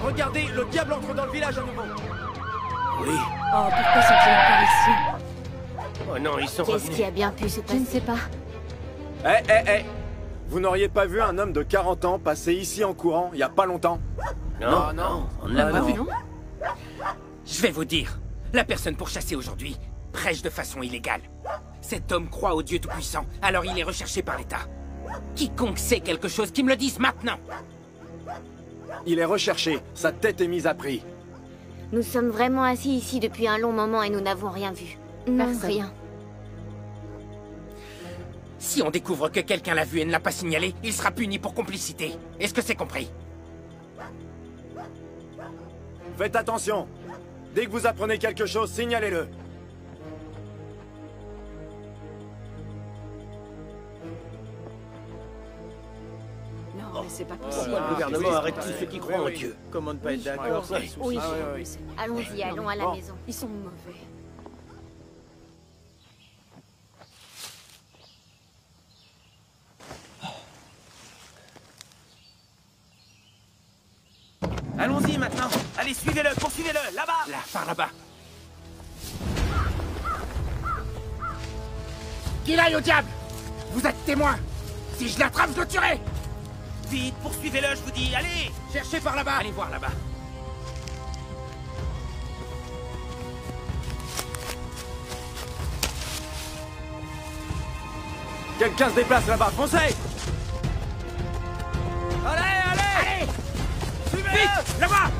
regardez, le diable entre dans le village à nouveau. Oui. Oh, pourquoi sont-ils encore ici? Oh non, ils sont Qu'est-ce revenus. qui a bien pu se passer? Je ne sais pas. Eh. Vous n'auriez pas vu un homme de 40 ans passer ici en courant, il y a pas longtemps? Non, on ne l'a pas vu. Non. Je vais vous dire, la personne pourchassée aujourd'hui prêche de façon illégale. Cet homme croit au Dieu Tout-Puissant, alors il est recherché par l'État. Quiconque sait quelque chose, qui me le dise maintenant. Il est recherché, sa tête est mise à prix. Nous sommes vraiment assis ici depuis un long moment et nous n'avons rien vu. Non, Personne. rien. Si on découvre que quelqu'un l'a vu et ne l'a pas signalé, il sera puni pour complicité. Est-ce que c'est compris? Faites attention. Dès que vous apprenez quelque chose, signalez-le. Non, mais c'est pas Le possible. gouvernement arrête tous ceux qui croient en Dieu. Comment ne pas être d'accord? Oui, oui. allons-y, allons à la maison. Ils sont mauvais. Allons-y maintenant. Allez, suivez-le, poursuivez-le, là-bas. Là, par là-bas. Qu'il aille au diable! Vous êtes témoin! Si je l'attrape, je le tuerai! Vite, poursuivez-le, je vous dis. Allez. Cherchez par là-bas! Allez voir là-bas. Quelqu'un se déplace là-bas, foncez! Allez! Vite! Là-bas!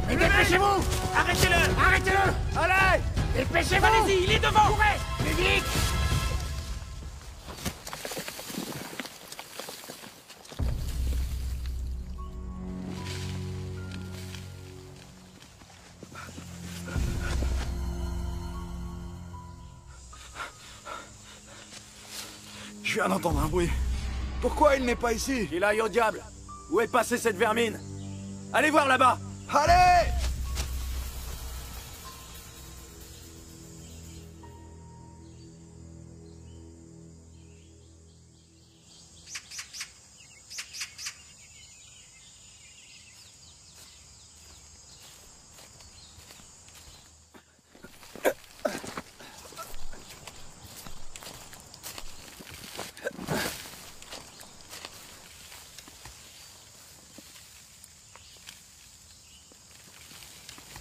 Mais dépêchez-vous! Arrêtez-le. Arrêtez-le! Allez! Dépêchez-vous! Allez-y, il est devant! Courez! Plus vite! Je viens d'entendre un bruit. Pourquoi il n'est pas ici? Qu'il aille au diable! Où est passée cette vermine? Allez voir là-bas! Allez!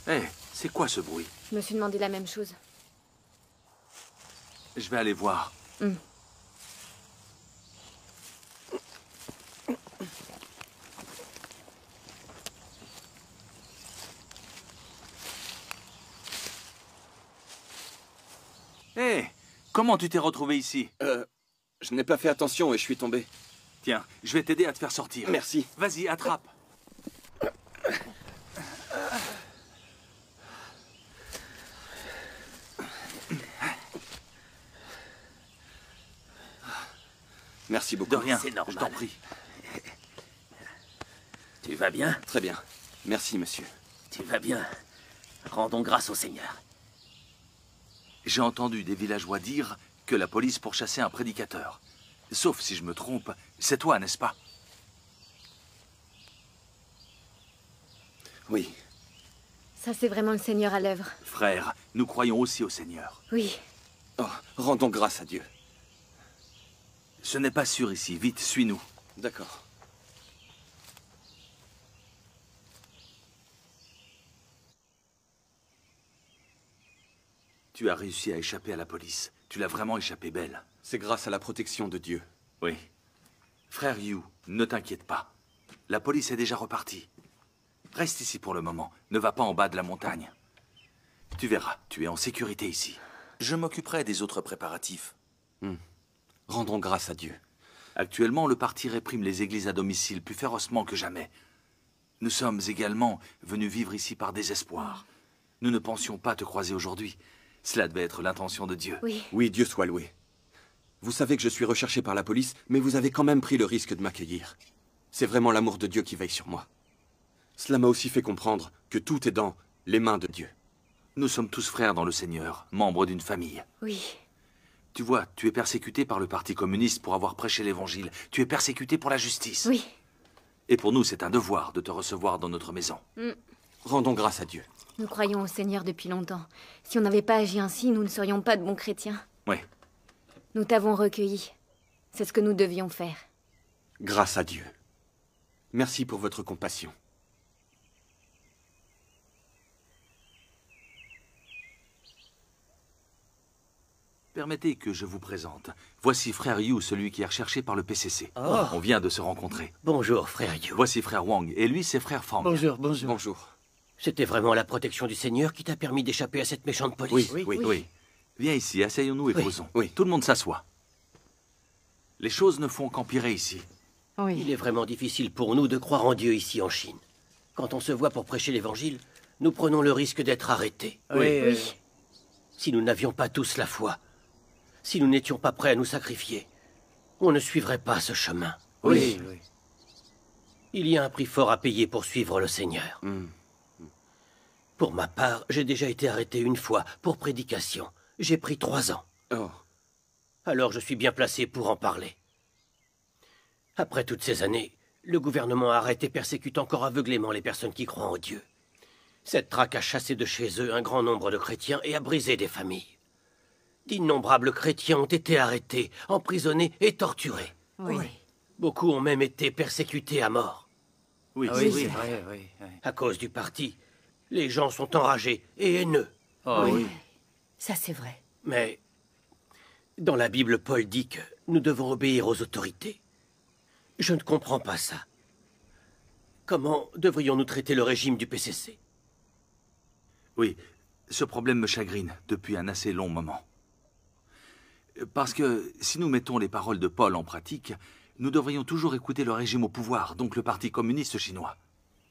Hé, c'est quoi ce bruit? Je me suis demandé la même chose. Je vais aller voir. Hé, comment tu t'es retrouvé ici? Je n'ai pas fait attention et je suis tombé. Tiens, je vais t'aider à te faire sortir. Merci. Vas-y, attrape. Merci beaucoup. De rien, C'est normal. je t'en prie. Tu vas bien? Très bien. Merci, monsieur. Tu vas bien. Rendons grâce au Seigneur. J'ai entendu des villageois dire que la police pourchassait un prédicateur. Sauf si je me trompe, c'est toi, n'est-ce pas? Oui. Ça, c'est vraiment le Seigneur à l'œuvre. Frère, nous croyons aussi au Seigneur. Oui. Oh, rendons grâce à Dieu. Ce n'est pas sûr ici. Vite, suis-nous. D'accord. Tu as réussi à échapper à la police. Tu l'as vraiment échappé belle. C'est grâce à la protection de Dieu. Oui. Frère Yu, ne t'inquiète pas. La police est déjà repartie. Reste ici pour le moment. Ne va pas en bas de la montagne. Tu verras, tu es en sécurité ici. Je m'occuperai des autres préparatifs. Rendons grâce à Dieu. Actuellement, le parti réprime les églises à domicile plus férocement que jamais. Nous sommes également venus vivre ici par désespoir. Nous ne pensions pas te croiser aujourd'hui. Cela devait être l'intention de Dieu. Oui. Oui, Dieu soit loué. Vous savez que je suis recherché par la police, mais vous avez quand même pris le risque de m'accueillir. C'est vraiment l'amour de Dieu qui veille sur moi. Cela m'a aussi fait comprendre que tout est dans les mains de Dieu. Nous sommes tous frères dans le Seigneur, membres d'une famille. Oui. Tu vois, tu es persécuté par le Parti communiste pour avoir prêché l'Évangile. Tu es persécuté pour la justice. Oui. Et pour nous, c'est un devoir de te recevoir dans notre maison. Rendons grâce à Dieu. Nous croyons au Seigneur depuis longtemps. Si on n'avait pas agi ainsi, nous ne serions pas de bons chrétiens. Oui. Nous t'avons recueilli. C'est ce que nous devions faire. Grâce à Dieu. Merci pour votre compassion. Permettez que je vous présente. Voici frère Yu, celui qui est recherché par le PCC. On vient de se rencontrer. Bonjour, frère Yu. Voici frère Wang, et lui, c'est frère Fang. Bonjour. Bonjour. C'était vraiment la protection du Seigneur qui t'a permis d'échapper à cette méchante police. Oui. Viens ici, asseyons-nous et Oui. causons. Oui. Tout le monde s'assoit. Les choses ne font qu'empirer ici. Il est vraiment difficile pour nous de croire en Dieu ici en Chine. Quand on se voit pour prêcher l'Évangile, nous prenons le risque d'être arrêtés. Oui. Si nous n'avions pas tous la foi, si nous n'étions pas prêts à nous sacrifier, on ne suivrait pas ce chemin. Oui. Il y a un prix fort à payer pour suivre le Seigneur. Pour ma part, j'ai déjà été arrêté une fois pour prédication. J'ai pris 3 ans. Oh. Alors je suis bien placé pour en parler. Après toutes ces années, le gouvernement arrête et persécute encore aveuglément les personnes qui croient en Dieu. Cette traque a chassé de chez eux un grand nombre de chrétiens et a brisé des familles. D'innombrables chrétiens ont été arrêtés, emprisonnés et torturés. Beaucoup ont même été persécutés à mort. Oui, C'est vrai, oui. À cause du parti, les gens sont enragés et haineux. Ça, c'est vrai. Mais dans la Bible, Paul dit que nous devons obéir aux autorités. Je ne comprends pas ça. Comment devrions-nous traiter le régime du PCC? Oui, ce problème me chagrine depuis un assez long moment. Parce que si nous mettons les paroles de Paul en pratique, nous devrions toujours écouter le régime au pouvoir, donc le Parti communiste chinois.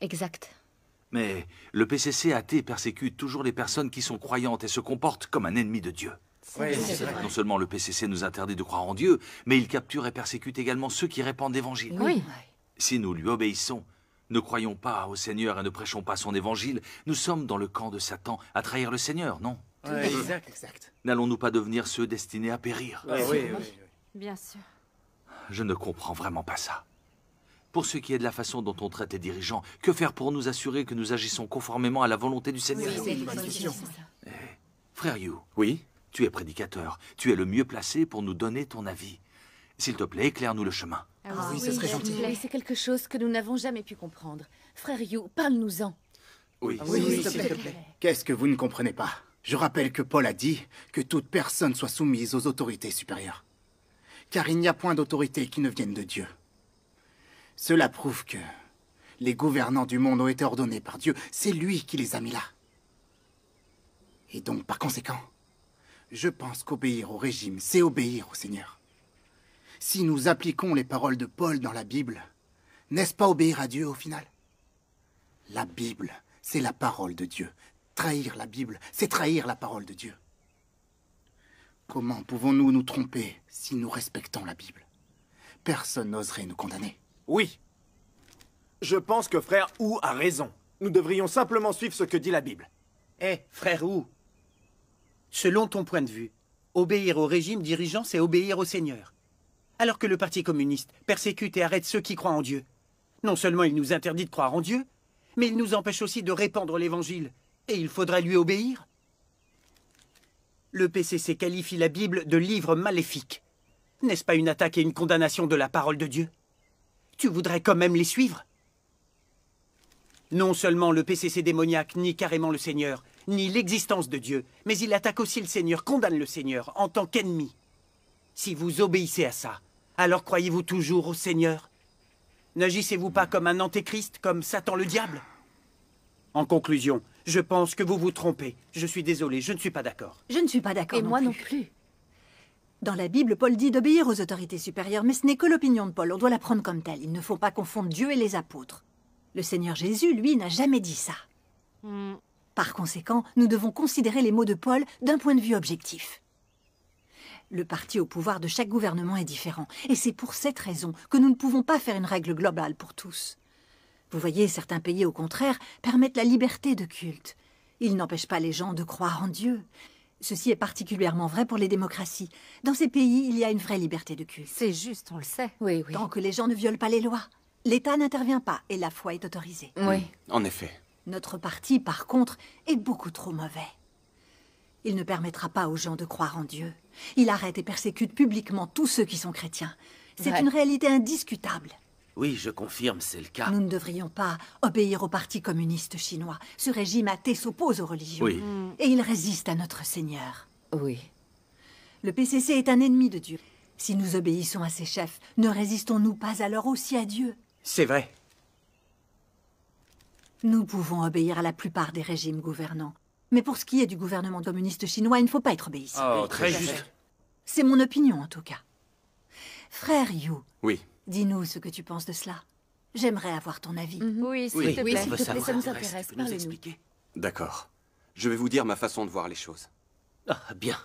Exact. Mais le PCC athée persécute toujours les personnes qui sont croyantes et se comportent comme un ennemi de Dieu. Non seulement le PCC nous interdit de croire en Dieu, mais il capture et persécute également ceux qui répandent l'Évangile. Si nous lui obéissons, ne croyons pas au Seigneur et ne prêchons pas son Évangile, nous sommes dans le camp de Satan à trahir le Seigneur, non? Exact. N'allons-nous pas devenir ceux destinés à périr? Oui. Bien sûr. Je ne comprends vraiment pas ça. Pour ce qui est de la façon dont on traite les dirigeants, que faire pour nous assurer que nous agissons conformément à la volonté du Seigneur? Frère Yu, Oui? tu es prédicateur. Tu es le mieux placé pour nous donner ton avis. S'il te plaît, éclaire-nous le chemin. Oui, ce serait gentil. C'est quelque chose que nous n'avons jamais pu comprendre. Frère Yu, parle-nous-en. Oui. S'il te plaît. Qu'est-ce que vous ne comprenez pas? Je rappelle que Paul a dit que toute personne soit soumise aux autorités supérieures. Car il n'y a point d'autorité qui ne vienne de Dieu. Cela prouve que les gouvernants du monde ont été ordonnés par Dieu. C'est lui qui les a mis là. Et donc, par conséquent, je pense qu'obéir au régime, c'est obéir au Seigneur. Si nous appliquons les paroles de Paul dans la Bible, n'est-ce pas obéir à Dieu au final? La Bible, c'est la parole de Dieu. Trahir la Bible, c'est trahir la parole de Dieu. Comment pouvons-nous nous tromper si nous respectons la Bible? Personne n'oserait nous condamner. Oui. Je pense que frère Wu a raison. Nous devrions simplement suivre ce que dit la Bible. Frère Wu, selon ton point de vue, obéir au régime dirigeant, c'est obéir au Seigneur. Alors que le Parti communiste persécute et arrête ceux qui croient en Dieu. Non seulement il nous interdit de croire en Dieu, mais il nous empêche aussi de répandre l'Évangile. Et il faudrait lui obéir. Le PCC qualifie la Bible de livre maléfique. N'est-ce pas une attaque et une condamnation de la parole de Dieu? Tu voudrais quand même les suivre? Non seulement le PCC démoniaque nie carrément le Seigneur, ni l'existence de Dieu, mais il attaque aussi le Seigneur, condamne le Seigneur en tant qu'ennemi. Si vous obéissez à ça, alors croyez-vous toujours au Seigneur? N'agissez-vous pas comme un antéchrist, comme Satan le diable? En conclusion, je pense que vous vous trompez. Je suis désolé, je ne suis pas d'accord. Je ne suis pas d'accord. Et moi non plus. Dans la Bible, Paul dit d'obéir aux autorités supérieures, mais ce n'est que l'opinion de Paul. On doit la prendre comme telle. Il ne faut pas confondre Dieu et les apôtres. Le Seigneur Jésus, lui, n'a jamais dit ça. Par conséquent, nous devons considérer les mots de Paul d'un point de vue objectif. Le parti au pouvoir de chaque gouvernement est différent. Et c'est pour cette raison que nous ne pouvons pas faire une règle globale pour tous. Vous voyez, certains pays, au contraire, permettent la liberté de culte. Ils n'empêchent pas les gens de croire en Dieu. Ceci est particulièrement vrai pour les démocraties. Dans ces pays, il y a une vraie liberté de culte. C'est juste, on le sait. Oui. Tant que les gens ne violent pas les lois. l'État n'intervient pas et la foi est autorisée. Oui. En effet. Notre parti, par contre, est beaucoup trop mauvais. Il ne permettra pas aux gens de croire en Dieu. Il arrête et persécute publiquement tous ceux qui sont chrétiens. C'est Ouais. une réalité indiscutable. Oui, je confirme, c'est le cas. Nous ne devrions pas obéir au Parti communiste chinois. Ce régime athée s'oppose aux religions. Oui. Et il résiste à notre Seigneur. Oui. Le PCC est un ennemi de Dieu. Si nous obéissons à ses chefs, ne résistons-nous pas alors aussi à Dieu? C'est vrai. Nous pouvons obéir à la plupart des régimes gouvernants. Mais pour ce qui est du gouvernement communiste chinois, il ne faut pas être obéissant. Oh, très juste. C'est mon opinion, en tout cas. Frère Yu, Oui. dis-nous ce que tu penses de cela. J'aimerais avoir ton avis. Oui, s'il Oui, te oui, plaît, on veut s'il te plaît, savoir. ça nous Du reste, intéresse. tu peux nous Parlez-nous. expliquer? D'accord. Je vais vous dire ma façon de voir les choses. Ah, bien.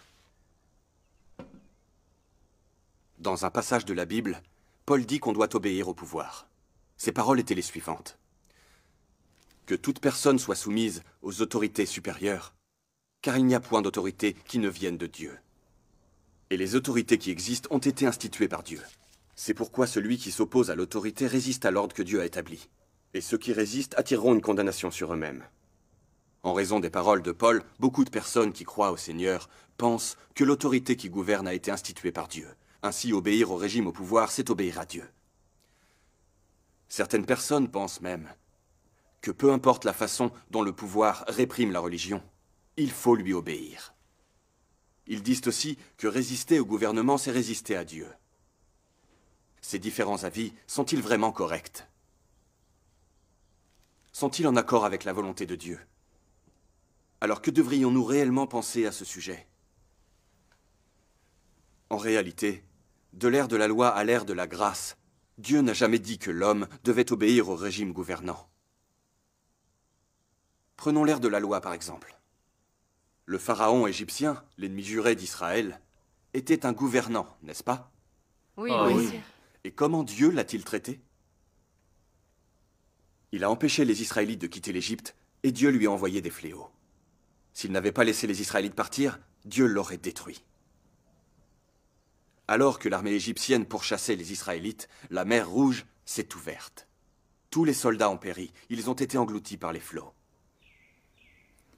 Dans un passage de la Bible, Paul dit qu'on doit obéir au pouvoir. Ses paroles étaient les suivantes. Que toute personne soit soumise aux autorités supérieures, car il n'y a point d'autorité qui ne vienne de Dieu. Et les autorités qui existent ont été instituées par Dieu. C'est pourquoi celui qui s'oppose à l'autorité résiste à l'ordre que Dieu a établi. Et ceux qui résistent attireront une condamnation sur eux-mêmes. En raison des paroles de Paul, beaucoup de personnes qui croient au Seigneur pensent que l'autorité qui gouverne a été instituée par Dieu. Ainsi, obéir au régime au pouvoir, c'est obéir à Dieu. Certaines personnes pensent même que peu importe la façon dont le pouvoir réprime la religion, il faut lui obéir. Ils disent aussi que résister au gouvernement, c'est résister à Dieu. Ces différents avis sont-ils vraiment corrects? Sont-ils en accord avec la volonté de Dieu? Alors que devrions-nous réellement penser à ce sujet? En réalité, de l'ère de la loi à l'ère de la grâce, Dieu n'a jamais dit que l'homme devait obéir au régime gouvernant. Prenons l'ère de la loi par exemple. Le pharaon égyptien, l'ennemi juré d'Israël, était un gouvernant, n'est-ce pas? Oui, Ah, bien oui. sûr. Et comment Dieu l'a-t-il traité? Il a empêché les Israélites de quitter l'Égypte et Dieu lui a envoyé des fléaux. S'il n'avait pas laissé les Israélites partir, Dieu l'aurait détruit. Alors que l'armée égyptienne pourchassait les Israélites, la mer Rouge s'est ouverte. Tous les soldats ont péri, ils ont été engloutis par les flots.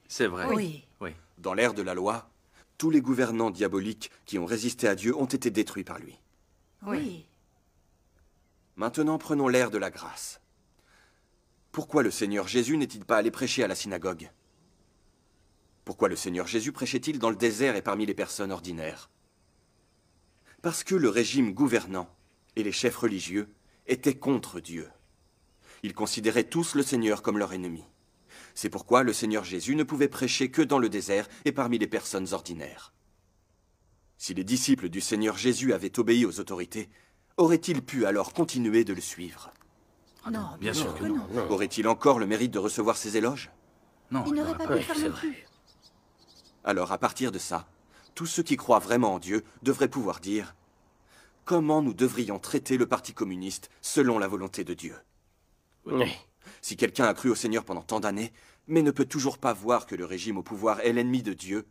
C'est vrai. Oui. Oui. Dans l'ère de la loi, tous les gouvernants diaboliques qui ont résisté à Dieu ont été détruits par lui. Oui. Maintenant, prenons l'ère de la grâce. Pourquoi le Seigneur Jésus n'est-il pas allé prêcher à la synagogue? Pourquoi le Seigneur Jésus prêchait-il dans le désert et parmi les personnes ordinaires? Parce que le régime gouvernant et les chefs religieux étaient contre Dieu. Ils considéraient tous le Seigneur comme leur ennemi. C'est pourquoi le Seigneur Jésus ne pouvait prêcher que dans le désert et parmi les personnes ordinaires. Si les disciples du Seigneur Jésus avaient obéi aux autorités, auraient-ils pu alors continuer de le suivre? Non, Bien sûr que non. Aurait-il encore le mérite de recevoir ses éloges? Non, Il n'aurait pas pu Oui, le faire c'est non vrai. plus. Alors, à partir de ça, tous ceux qui croient vraiment en Dieu devraient pouvoir dire comment nous devrions traiter le Parti communiste selon la volonté de Dieu. Oui. Si quelqu'un a cru au Seigneur pendant tant d'années, mais ne peut toujours pas voir que le régime au pouvoir est l'ennemi de Dieu,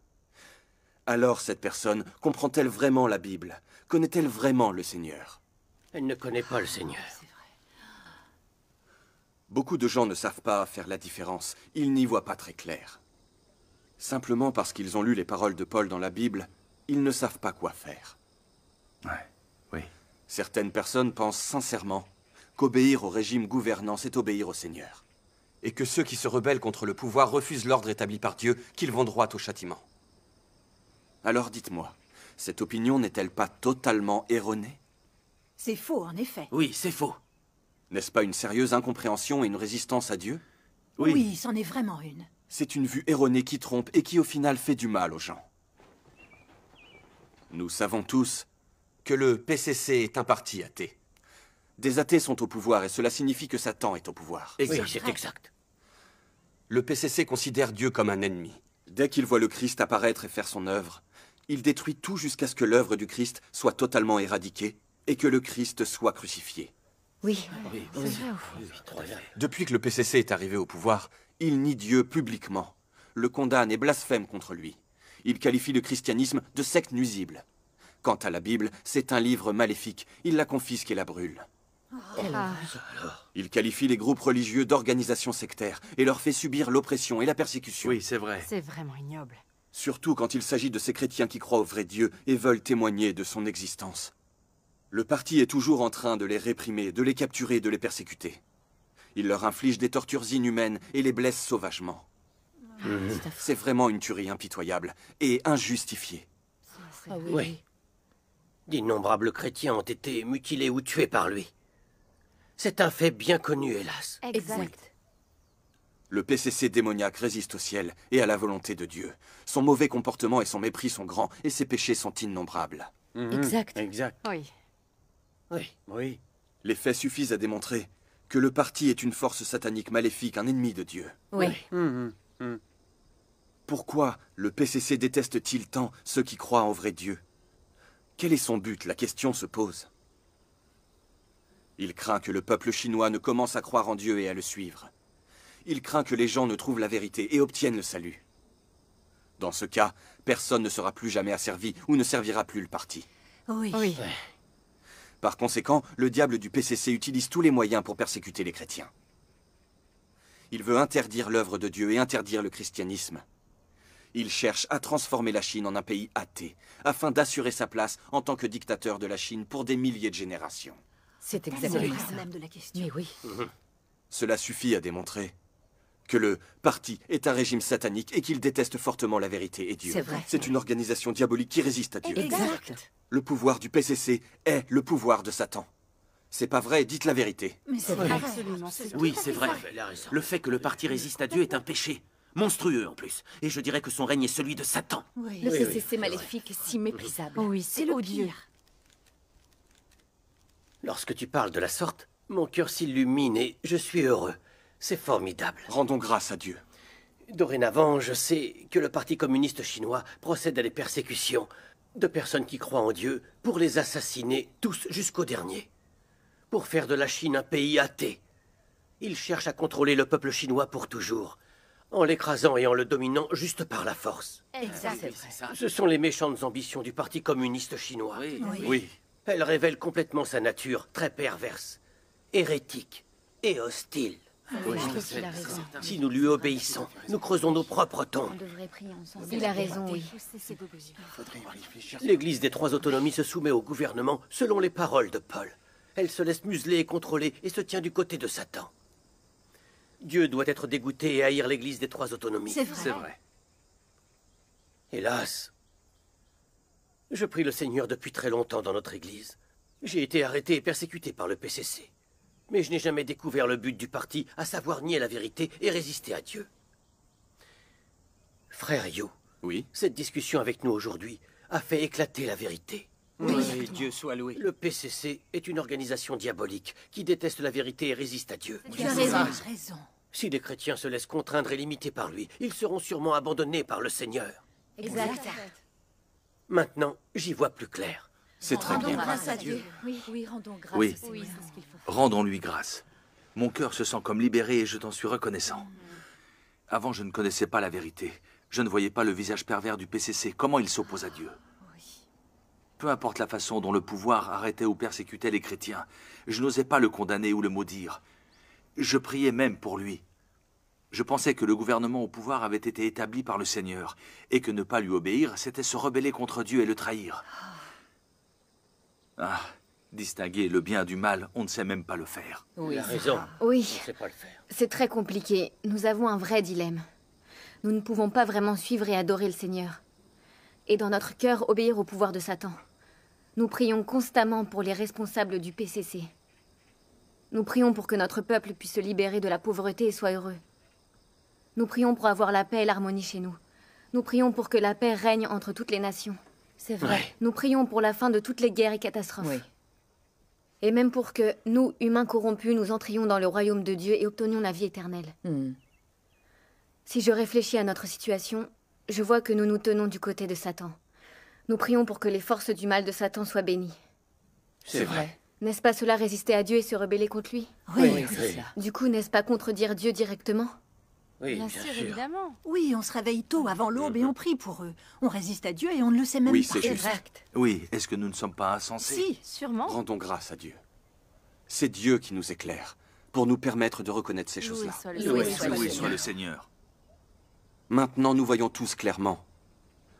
alors cette personne comprend-elle vraiment la Bible? Connaît-elle vraiment le Seigneur? Elle ne connaît pas le Seigneur. Beaucoup de gens ne savent pas faire la différence. Ils n'y voient pas très clair. Simplement parce qu'ils ont lu les paroles de Paul dans la Bible, ils ne savent pas quoi faire. Ouais. Oui. Certaines personnes pensent sincèrement qu'obéir au régime gouvernant, c'est obéir au Seigneur. Et que ceux qui se rebellent contre le pouvoir refusent l'ordre établi par Dieu, qu'ils vont droit au châtiment. Alors dites-moi, cette opinion n'est-elle pas totalement erronée? C'est faux, en effet. Oui, c'est faux. N'est-ce pas une sérieuse incompréhension et une résistance à Dieu? Oui, c'en est vraiment une. C'est une vue erronée qui trompe et qui au final fait du mal aux gens. Nous savons tous que le PCC est un parti athée. Des athées sont au pouvoir et cela signifie que Satan est au pouvoir. Oui, c'est exact. Le PCC considère Dieu comme un ennemi. Dès qu'il voit le Christ apparaître et faire son œuvre, il détruit tout jusqu'à ce que l'œuvre du Christ soit totalement éradiquée et que le Christ soit crucifié. Oui. Oui, C'est vrai au fond. oui, tout à fait. Depuis que le PCC est arrivé au pouvoir, il nie Dieu publiquement, le condamne et blasphème contre lui. Il qualifie le christianisme de secte nuisible. Quant à la Bible, c'est un livre maléfique, il la confisque et la brûle. Il qualifie les groupes religieux d'organisations sectaires et leur fait subir l'oppression et la persécution. Oui, c'est vrai. C'est vraiment ignoble. Surtout quand il s'agit de ces chrétiens qui croient au vrai Dieu et veulent témoigner de son existence. Le parti est toujours en train de les réprimer, de les capturer, de les persécuter. Il leur inflige des tortures inhumaines et les blesse sauvagement. C'est vraiment une tuerie impitoyable et injustifiée. Oui. D'innombrables chrétiens ont été mutilés ou tués par lui. C'est un fait bien connu, hélas. Exact. Le PCC démoniaque résiste au ciel et à la volonté de Dieu. Son mauvais comportement et son mépris sont grands et ses péchés sont innombrables. Exact. Exact. Oui. Oui. Oui. Les faits suffisent à démontrer que le parti est une force satanique maléfique, un ennemi de Dieu. Oui. Pourquoi le PCC déteste-t-il tant ceux qui croient en vrai Dieu? Quel est son but? La question se pose. Il craint que le peuple chinois ne commence à croire en Dieu et à le suivre. Il craint que les gens ne trouvent la vérité et obtiennent le salut. Dans ce cas, personne ne sera plus jamais asservi ou ne servira plus le parti. Oui. Par conséquent, le diable du PCC utilise tous les moyens pour persécuter les chrétiens. Il veut interdire l'œuvre de Dieu et interdire le christianisme. Il cherche à transformer la Chine en un pays athée, afin d'assurer sa place en tant que dictateur de la Chine pour des milliers de générations. C'est C'est exactement le ça. problème de la question. Mais oui. Cela suffit à démontrer que le parti est un régime satanique et qu'il déteste fortement la vérité et Dieu. C'est vrai. C'est une organisation diabolique qui résiste à Dieu. Exact. Le pouvoir du PCC est le pouvoir de Satan. C'est pas vrai, dites la vérité. Mais c'est vrai. Absolument. Oui, c'est vrai. Elle a raison. Le fait que le parti résiste à Dieu est un péché. Monstrueux en plus. Et je dirais que son règne est celui de Satan. Oui. Le PCC maléfique, si méprisable. Oui, c'est odieux. Lorsque tu parles de la sorte, mon cœur s'illumine et je suis heureux. C'est formidable. Rendons grâce à Dieu. Dorénavant, je sais que le Parti communiste chinois procède à des persécutions de personnes qui croient en Dieu pour les assassiner tous jusqu'au dernier. Pour faire de la Chine un pays athée. Il cherche à contrôler le peuple chinois pour toujours, en l'écrasant et en le dominant juste par la force. Exact. Ce sont les méchantes ambitions du Parti communiste chinois. Oui. Elles révèlent complètement sa nature très perverse, hérétique et hostile. Il a raison. Si nous lui obéissons, nous creusons nos propres tombes. On devrait prier ensemble. Il a raison, oui. L'Église des Trois Autonomies se soumet au gouvernement selon les paroles de Paul. Elle se laisse museler et contrôler et se tient du côté de Satan. Dieu doit être dégoûté et haïr l'Église des Trois Autonomies. C'est vrai. C'est vrai. Hélas, je prie le Seigneur depuis très longtemps dans notre Église. J'ai été arrêté et persécuté par le PCC. Mais je n'ai jamais découvert le but du parti, à savoir nier la vérité et résister à Dieu. Frère Yu, Oui. cette discussion avec nous aujourd'hui a fait éclater la vérité. Oui, Dieu soit loué. Le PCC est une organisation diabolique qui déteste la vérité et résiste à Dieu. Tu as raison. Si les chrétiens se laissent contraindre et limiter par lui, ils seront sûrement abandonnés par le Seigneur. Exact. Maintenant, j'y vois plus clair. C'est très Rendons bien. grâce à Dieu. Oui, rendons grâce. Oui. C'est ce qu'il faut. Rendons-lui grâce. Mon cœur se sent comme libéré et je t'en suis reconnaissant. Avant, je ne connaissais pas la vérité. Je ne voyais pas le visage pervers du PCC. Comment il s'oppose à Dieu. Peu importe la façon dont le pouvoir arrêtait ou persécutait les chrétiens, je n'osais pas le condamner ou le maudire. Je priais même pour lui. Je pensais que le gouvernement au pouvoir avait été établi par le Seigneur, et que ne pas lui obéir, c'était se rebeller contre Dieu et le trahir. Ah, distinguer le bien du mal, on ne sait même pas le faire. Il a raison. Oui, On ne sait pas le faire. c'est très compliqué. Nous avons un vrai dilemme. Nous ne pouvons pas vraiment suivre et adorer le Seigneur. Et dans notre cœur, obéir au pouvoir de Satan. Nous prions constamment pour les responsables du PCC. Nous prions pour que notre peuple puisse se libérer de la pauvreté et soit heureux. Nous prions pour avoir la paix et l'harmonie chez nous. Nous prions pour que la paix règne entre toutes les nations. C'est vrai. Nous prions pour la fin de toutes les guerres et catastrophes. Oui. Et même pour que nous, humains corrompus, nous entrions dans le royaume de Dieu et obtenions la vie éternelle. Si je réfléchis à notre situation, je vois que nous nous tenons du côté de Satan. Nous prions pour que les forces du mal de Satan soient bénies. C'est vrai. N'est-ce pas cela résister à Dieu et se rebeller contre lui? Oui, c'est ça. Du coup, n'est-ce pas contredire Dieu directement? Oui, Bien sûr, sûr. évidemment. Oui, on se réveille tôt avant l'aube et on prie pour eux. On résiste à Dieu et on ne le sait même Oui, pas. c'est juste. Exact. Oui, est-ce que nous ne sommes pas insensés? Si, sûrement. Rendons grâce à Dieu. C'est Dieu qui nous éclaire, pour nous permettre de reconnaître ces choses-là. Loué soit le Seigneur. Maintenant, nous voyons tous clairement.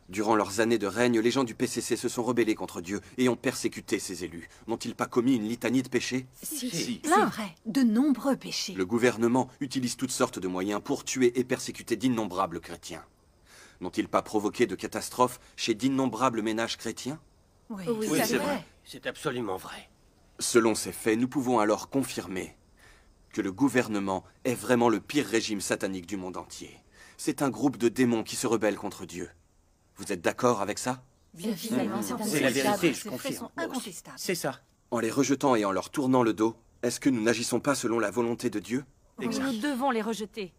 Durant leurs années de règne, les gens du PCC se sont rebellés contre Dieu et ont persécuté ses élus. N'ont-ils pas commis une litanie de péchés? Si. C'est vrai, de nombreux péchés. Le gouvernement utilise toutes sortes de moyens pour tuer et persécuter d'innombrables chrétiens. N'ont-ils pas provoqué de catastrophes chez d'innombrables ménages chrétiens? Oui, c'est vrai. C'est absolument vrai. Selon ces faits, nous pouvons alors confirmer que le gouvernement est vraiment le pire régime satanique du monde entier. C'est un groupe de démons qui se rebellent contre Dieu. Vous êtes d'accord avec ça? Évidemment, C'est la vérité, je confirme. Incontestable. C'est ça. En les rejetant et en leur tournant le dos, est-ce que nous n'agissons pas selon la volonté de Dieu? Nous devons les rejeter.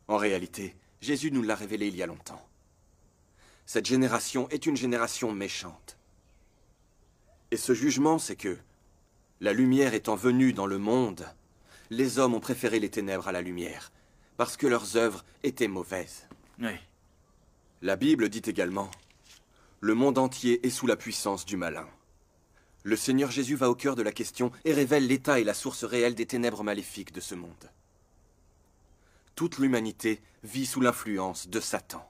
En réalité, Jésus nous l'a révélé il y a longtemps. Cette génération est une génération méchante. Et ce jugement, c'est que, la lumière étant venue dans le monde, les hommes ont préféré les ténèbres à la lumière, parce que leurs œuvres étaient mauvaises. Oui. La Bible dit également, « Le monde entier est sous la puissance du malin. » Le Seigneur Jésus va au cœur de la question et révèle l'état et la source réelle des ténèbres maléfiques de ce monde. Toute l'humanité vit sous l'influence de Satan.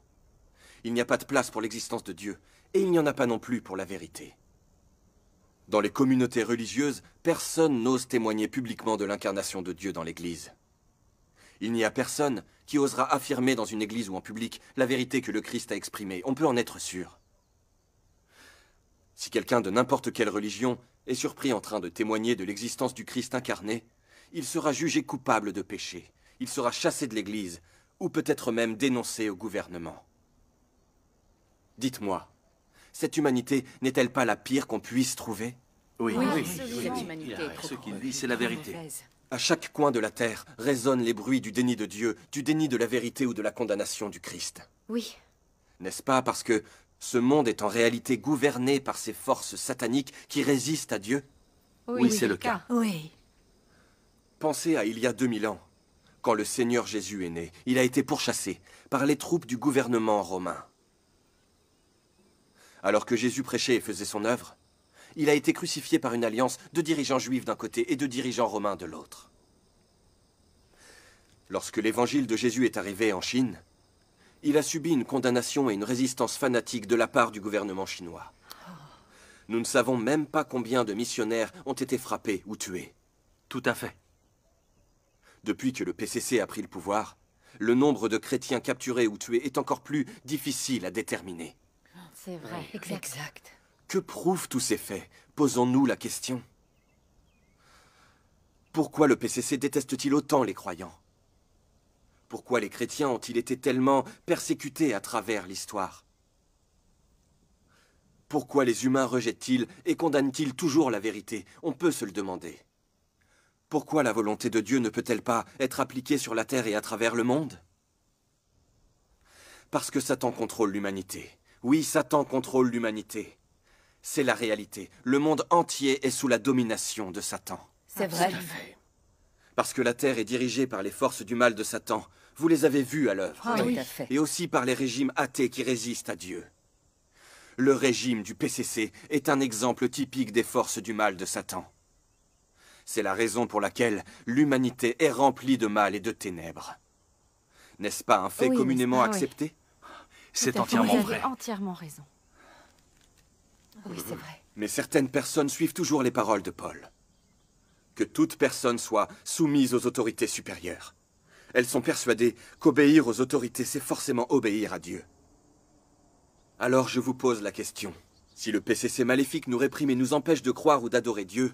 Il n'y a pas de place pour l'existence de Dieu, et il n'y en a pas non plus pour la vérité. Dans les communautés religieuses, personne n'ose témoigner publiquement de l'incarnation de Dieu dans l'Église. Il n'y a personne qui osera affirmer dans une église ou en public la vérité que le Christ a exprimée. On peut en être sûr. Si quelqu'un de n'importe quelle religion est surpris en train de témoigner de l'existence du Christ incarné, il sera jugé coupable de péché. Il sera chassé de l'église, ou peut-être même dénoncé au gouvernement. Dites-moi, cette humanité n'est-elle pas la pire qu'on puisse trouver? Oui. Cette humanité est trop Ce qu'il dit, c'est la vérité. mauvaise. À chaque coin de la terre résonnent les bruits du déni de Dieu, du déni de la vérité ou de la condamnation du Christ. Oui. N'est-ce pas parce que ce monde est en réalité gouverné par ces forces sataniques qui résistent à Dieu? Oui, c'est le cas. Oui. Pensez à il y a 2000 ans. Quand le Seigneur Jésus est né, il a été pourchassé par les troupes du gouvernement romain. Alors que Jésus prêchait et faisait son œuvre, il a été crucifié par une alliance de dirigeants juifs d'un côté et de dirigeants romains de l'autre. Lorsque l'évangile de Jésus est arrivé en Chine, il a subi une condamnation et une résistance fanatique de la part du gouvernement chinois. Nous ne savons même pas combien de missionnaires ont été frappés ou tués. Tout à fait. Depuis que le PCC a pris le pouvoir, le nombre de chrétiens capturés ou tués est encore plus difficile à déterminer. C'est vrai. Exact. Que prouvent tous ces faits? Posons-nous la question. Pourquoi le PCC déteste-t-il autant les croyants? Pourquoi les chrétiens ont-ils été tellement persécutés à travers l'histoire? Pourquoi les humains rejettent-ils et condamnent-ils toujours la vérité? On peut se le demander. Pourquoi la volonté de Dieu ne peut-elle pas être appliquée sur la terre et à travers le monde? Parce que Satan contrôle l'humanité. Oui, Satan contrôle l'humanité. C'est la réalité. Le monde entier est sous la domination de Satan. C'est vrai. Parce que la terre est dirigée par les forces du mal de Satan. Vous les avez vues à l'œuvre. Ah, oui. Tout à fait. Et aussi par les régimes athées qui résistent à Dieu. Le régime du PCC est un exemple typique des forces du mal de Satan. C'est la raison pour laquelle l'humanité est remplie de mal et de ténèbres. N'est-ce pas un fait communément accepté? C'est entièrement Vous vrai. avez entièrement raison. Oui, c'est vrai. Mais certaines personnes suivent toujours les paroles de Paul. Que toute personne soit soumise aux autorités supérieures. Elles sont persuadées qu'obéir aux autorités, c'est forcément obéir à Dieu. Alors je vous pose la question. Si le PCC maléfique nous réprime et nous empêche de croire ou d'adorer Dieu,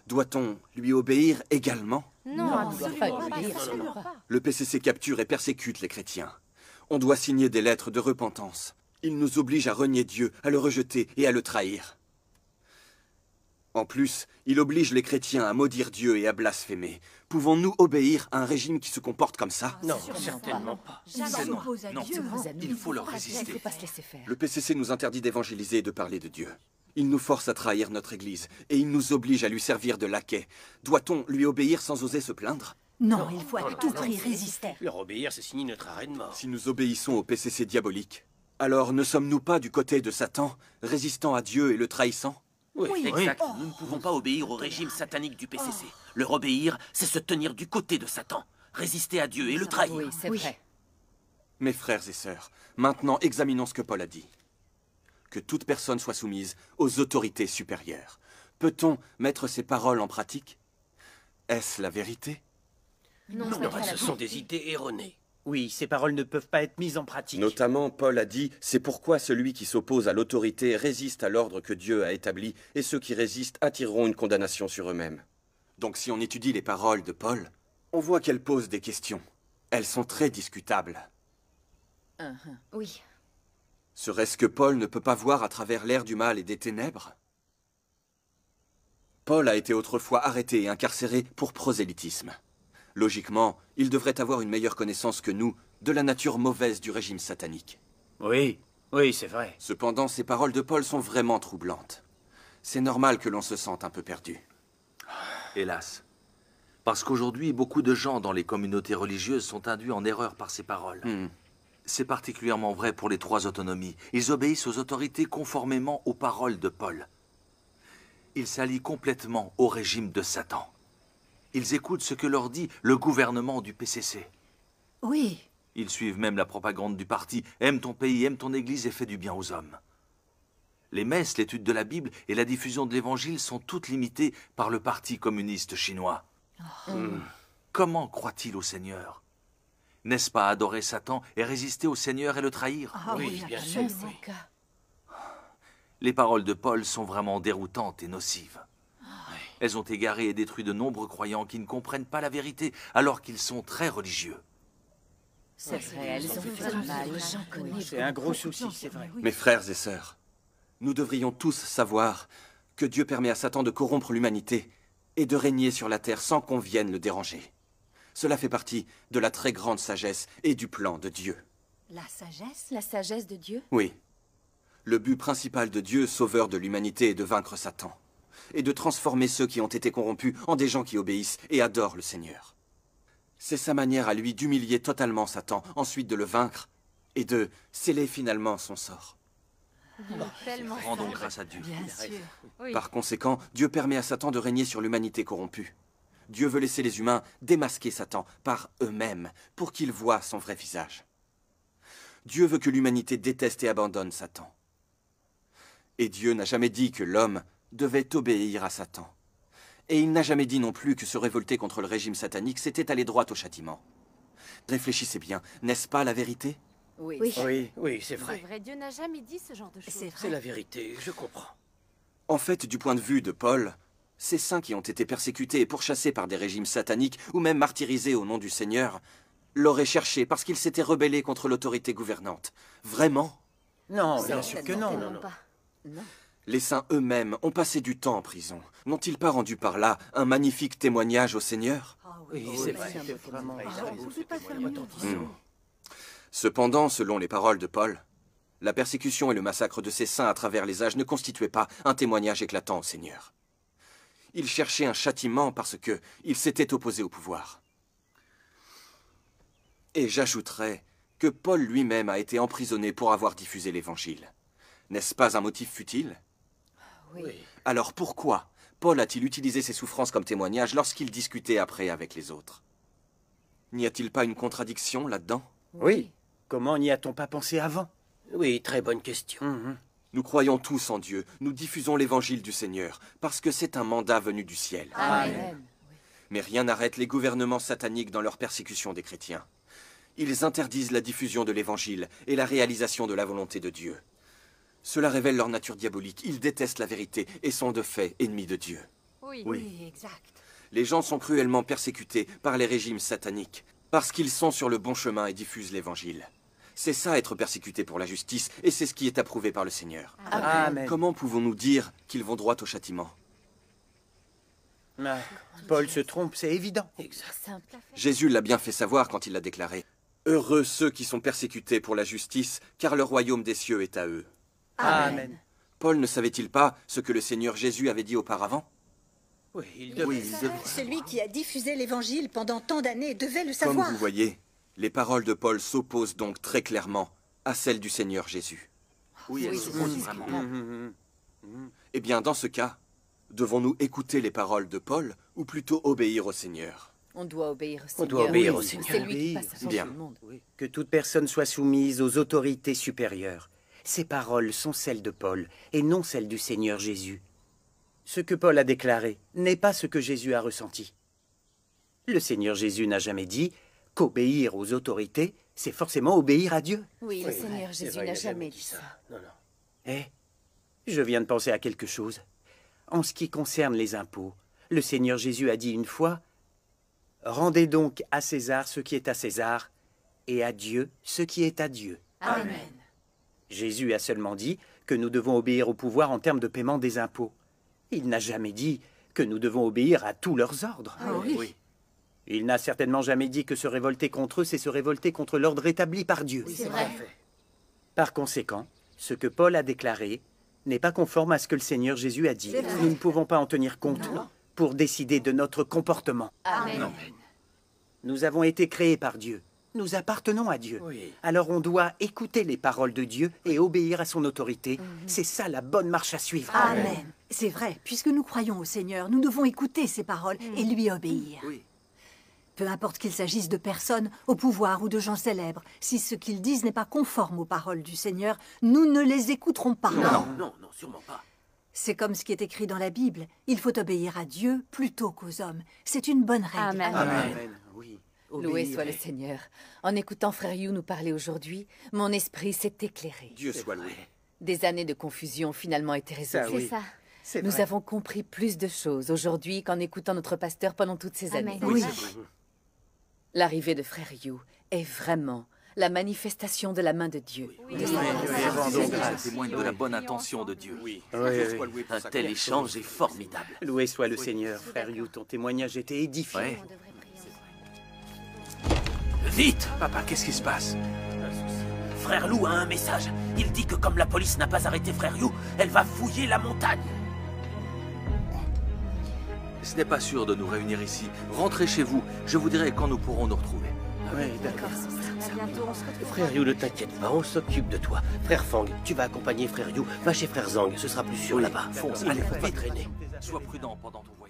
doit-on lui obéir également? Non, absolument pas. Le PCC capture et persécute les chrétiens. On doit signer des lettres de repentance. Il nous oblige à renier Dieu, à le rejeter et à le trahir. En plus, il oblige les chrétiens à maudire Dieu et à blasphémer. Pouvons-nous obéir à un régime qui se comporte comme ça? Non, certainement pas. Jamais s'oppose à Non. Dieu. Il faut leur Il ne résister. faut pas se laisser faire. Le PCC nous interdit d'évangéliser et de parler de Dieu. Il nous force à trahir notre Église et il nous oblige à lui servir de laquais. Doit-on lui obéir sans oser se plaindre? Non, il faut à tout prix résister. Leur obéir, c'est signer notre arrêt de mort. Si nous obéissons au PCC diabolique, alors ne sommes-nous pas du côté de Satan, résistant à Dieu et le trahissant? Oui, exact. Nous ne pouvons pas obéir au régime satanique du PCC. Leur obéir, c'est se tenir du côté de Satan, résister à Dieu et le trahir. Oui, c'est vrai. Mes frères et sœurs, maintenant examinons ce que Paul a dit. Que toute personne soit soumise aux autorités supérieures. Peut-on mettre ces paroles en pratique? Est-ce la vérité? Non, ce sont des idées erronées. Oui, ces paroles ne peuvent pas être mises en pratique. Notamment, Paul a dit « C'est pourquoi celui qui s'oppose à l'autorité résiste à l'ordre que Dieu a établi, et ceux qui résistent attireront une condamnation sur eux-mêmes. » Donc si on étudie les paroles de Paul, on voit qu'elles posent des questions. Elles sont très discutables. Oui. Serait-ce que Paul ne peut pas voir à travers l'air du mal et des ténèbres? Paul a été autrefois arrêté et incarcéré pour prosélytisme. Logiquement, il devrait avoir une meilleure connaissance que nous de la nature mauvaise du régime satanique. Oui, oui, c'est vrai. Cependant, ces paroles de Paul sont vraiment troublantes. C'est normal que l'on se sente un peu perdu. Hélas. Parce qu'aujourd'hui, beaucoup de gens dans les communautés religieuses sont induits en erreur par ces paroles. C'est particulièrement vrai pour les 3 autonomies. Ils obéissent aux autorités conformément aux paroles de Paul. Ils s'allient complètement au régime de Satan. Ils écoutent ce que leur dit le gouvernement du PCC. Oui. Ils suivent même la propagande du parti « Aime ton pays, aime ton église et fais du bien aux hommes ». Les messes, l'étude de la Bible et la diffusion de l'Évangile sont toutes limitées par le parti communiste chinois. Comment croit-il au Seigneur? N'est-ce pas adorer Satan et résister au Seigneur et le trahir? Oui, bien sûr. Les paroles de Paul sont vraiment déroutantes et nocives. Elles ont égaré et détruit de nombreux croyants qui ne comprennent pas la vérité alors qu'ils sont très religieux. C'est vrai, elles ont fait mal. C'est un gros souci, c'est vrai. Mes frères et sœurs, nous devrions tous savoir que Dieu permet à Satan de corrompre l'humanité et de régner sur la terre sans qu'on vienne le déranger. Cela fait partie de la très grande sagesse et du plan de Dieu. La sagesse? La sagesse de Dieu? Oui. Le but principal de Dieu, sauveur de l'humanité, est de vaincre Satan et de transformer ceux qui ont été corrompus en des gens qui obéissent et adorent le Seigneur. C'est sa manière à lui d'humilier totalement Satan, ensuite de le vaincre et de sceller finalement son sort. Rendons grâce à Dieu. Bien sûr. Oui. Par conséquent, Dieu permet à Satan de régner sur l'humanité corrompue. Dieu veut laisser les humains démasquer Satan par eux-mêmes pour qu'ils voient son vrai visage. Dieu veut que l'humanité déteste et abandonne Satan. Et Dieu n'a jamais dit que l'homme devait obéir à Satan. Et il n'a jamais dit non plus que se révolter contre le régime satanique, c'était aller droit au châtiment. Réfléchissez bien, n'est-ce pas la vérité? Oui. Oui, c'est vrai. C'est vrai, Dieu n'a jamais dit ce genre de choses. C'est la vérité, je comprends. En fait, du point de vue de Paul, ces saints qui ont été persécutés et pourchassés par des régimes sataniques ou même martyrisés au nom du Seigneur l'auraient cherché parce qu'ils s'étaient rebellés contre l'autorité gouvernante. Vraiment? Non, bien sûr que non. Certainement pas. Les saints eux-mêmes ont passé du temps en prison. N'ont-ils pas rendu par là un magnifique témoignage au Seigneur? Oui, c'est vrai. Vraiment. On ne pouvait pas faire mieux. Cependant, selon les paroles de Paul, la persécution et le massacre de ces saints à travers les âges ne constituaient pas un témoignage éclatant au Seigneur. Ils cherchaient un châtiment parce qu'ils s'étaient opposés au pouvoir. Et j'ajouterais que Paul lui-même a été emprisonné pour avoir diffusé l'Évangile. N'est-ce pas un motif futile? Oui. Alors pourquoi Paul a-t-il utilisé ses souffrances comme témoignage lorsqu'il discutait après avec les autres? N'y a-t-il pas une contradiction là-dedans? Oui. Comment n'y a-t-on pas pensé avant? Oui, très bonne question. Nous croyons tous en Dieu, nous diffusons l'évangile du Seigneur, parce que c'est un mandat venu du ciel. Amen. Mais rien n'arrête les gouvernements sataniques dans leur persécution des chrétiens. Ils interdisent la diffusion de l'évangile et la réalisation de la volonté de Dieu. Cela révèle leur nature diabolique, ils détestent la vérité et sont de fait ennemis de Dieu. Oui, exact. Les gens sont cruellement persécutés par les régimes sataniques, parce qu'ils sont sur le bon chemin et diffusent l'évangile. C'est ça être persécuté pour la justice, et c'est ce qui est approuvé par le Seigneur. Amen. Comment pouvons-nous dire qu'ils vont droit au châtiment? Ah, Paul se trompe, c'est évident. Exact. Jésus l'a bien fait savoir quand il l'a déclaré. « Heureux ceux qui sont persécutés pour la justice, car le royaume des cieux est à eux. » Amen. Paul ne savait-il pas ce que le Seigneur Jésus avait dit auparavant? Oui, il devait. Celui qui a diffusé l'évangile pendant tant d'années devait le Comme savoir. vous voyez, les paroles de Paul s'opposent donc très clairement à celles du Seigneur Jésus. Oui, elles s'opposent vraiment. Eh bien, dans ce cas, devons-nous écouter les paroles de Paul ou plutôt obéir au Seigneur? On doit obéir au On Seigneur. doit obéir au Oui, Seigneur. C'est lui qui passe avant Bien. tout le monde. Que toute personne soit soumise aux autorités supérieures. Ces paroles sont celles de Paul et non celles du Seigneur Jésus. Ce que Paul a déclaré n'est pas ce que Jésus a ressenti. Le Seigneur Jésus n'a jamais dit qu'obéir aux autorités, c'est forcément obéir à Dieu. Oui, le Seigneur Jésus n'a jamais dit ça. Non, non. Eh, je viens de penser à quelque chose. En ce qui concerne les impôts, le Seigneur Jésus a dit une fois « Rendez donc à César ce qui est à César, et à Dieu ce qui est à Dieu. » Amen. Jésus a seulement dit que nous devons obéir au pouvoir en termes de paiement des impôts. Il n'a jamais dit que nous devons obéir à tous leurs ordres. Ah oui. Il n'a certainement jamais dit que se révolter contre eux, c'est se révolter contre l'ordre établi par Dieu. C'est vrai. Par conséquent, ce que Paul a déclaré n'est pas conforme à ce que le Seigneur Jésus a dit. Nous ne pouvons pas en tenir compte pour décider de notre comportement. Amen. Nous avons été créés par Dieu. Nous appartenons à Dieu. Oui. Alors on doit écouter les paroles de Dieu et obéir à son autorité. C'est ça la bonne marche à suivre. Amen. C'est vrai, puisque nous croyons au Seigneur, nous devons écouter ses paroles et lui obéir. Oui. Peu importe qu'il s'agisse de personnes au pouvoir ou de gens célèbres, si ce qu'ils disent n'est pas conforme aux paroles du Seigneur, nous ne les écouterons pas. Non, non, non, sûrement pas. C'est comme ce qui est écrit dans la Bible. Il faut obéir à Dieu plutôt qu'aux hommes. C'est une bonne règle. Amen. Amen. Oui. Loué Obéir. soit le Seigneur. En écoutant Frère Hugh nous parler aujourd'hui, mon esprit s'est éclairé. Dieu soit loué. Des années de confusion ont finalement été résolues. C'est ça. C'est Nous vrai. avons compris plus de choses aujourd'hui qu'en écoutant notre pasteur pendant toutes ces Amen. années. Oui. L'arrivée de Frère Hugh est vraiment la manifestation de la main de Dieu. Rendons grâce. Témoigne de la bonne intention de Dieu. Oui. Oui, Dieu oui. soit loué pour Un sa tel conversion. échange est formidable. Loué soit le Seigneur, frère Hugh, ton témoignage était édifiant. Ouais. On devrait prier Vite! Papa, qu'est-ce qui se passe? Frère Lou a un message. Il dit que comme la police n'a pas arrêté Frère Hugh, elle va fouiller la montagne. Ce n'est pas sûr de nous réunir ici. Rentrez chez vous. Je vous dirai quand nous pourrons nous retrouver. Oui, d'accord. Frère Hugh, ne t'inquiète pas, on s'occupe de toi. Frère Fang, tu vas accompagner Frère Hugh. Va chez Frère Zhang, ce sera plus sûr là-bas. Fonce, Il allez, ne faut pas vite. traîner. Sois prudent pendant ton voyage.